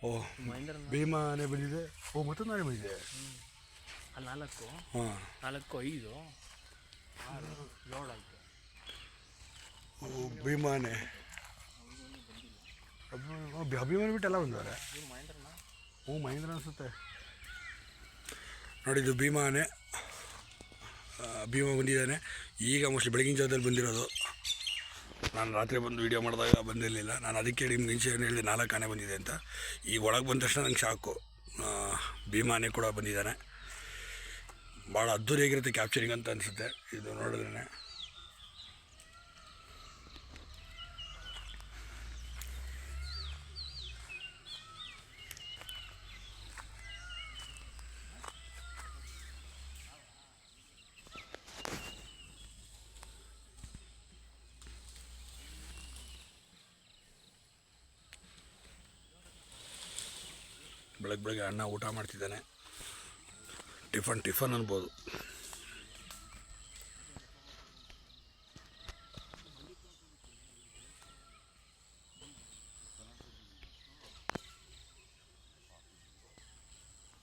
ಓ ಭೀಮಾ ಆನೆ ಬಂದಿದೆ. ಓ ಮತ್ತೊಂದು ಆನೆ ಬಂದಿದೆ. ಅಲ್ಲಿ 4 ಹಾಂ 4 5 6 7 ಆಯಿತು. ಓ ಭೀಮಾ ಆನೆ ಅಭಿಮಾನಿ ಬಿಟ್ಟೆಲ್ಲ ಬಂದವ್ರೆ. ಹ್ಞೂ ಮಹೇಂದ್ರ ಅನಿಸುತ್ತೆ ನೋಡಿದ್ದು ಭೀಮಾ ಆನೆ. ಭೀಮಾ ಬಂದಿದ್ದಾನೆ ಈಗ. ಮೋಸ್ಟ್ಲಿ ಬೆಳಗಿನ ಜಾವದಲ್ಲಿ ಬಂದಿರೋದು. ನಾನು ರಾತ್ರಿ ಬಂದು ವೀಡಿಯೋ ಮಾಡಿದಾಗ ಬಂದಿರಲಿಲ್ಲ. ನಾನು ಅದಕ್ಕೆ ನಿಮ್ಗೆ ಮುಂಚೆ ಏನು ಹೇಳಿದೆ 4 ಆನೆ ಬಂದಿದೆ ಅಂತ. ಈಗ ಒಳಗೆ ಬಂದ ತಕ್ಷಣ ನಂಗೆ ಶಾಕು. ಭೀಮಾ ಆನೆ ಕೂಡ ಬಂದಿದ್ದಾನೆ. ಭಾಳ ಅದ್ದೂರಿಯಾಗಿರುತ್ತೆ ಕ್ಯಾಪ್ಚರಿಂಗ್ ಅಂತ ಅನಿಸುತ್ತೆ ಇದು ನೋಡಿದ್ರೆ. ಬೆಳಗ್ಗೆ ಅಣ್ಣ ಊಟ ಮಾಡ್ತಿದ್ದಾನೆ. ಟಿಫನ್ ಅನ್ಬೋದು.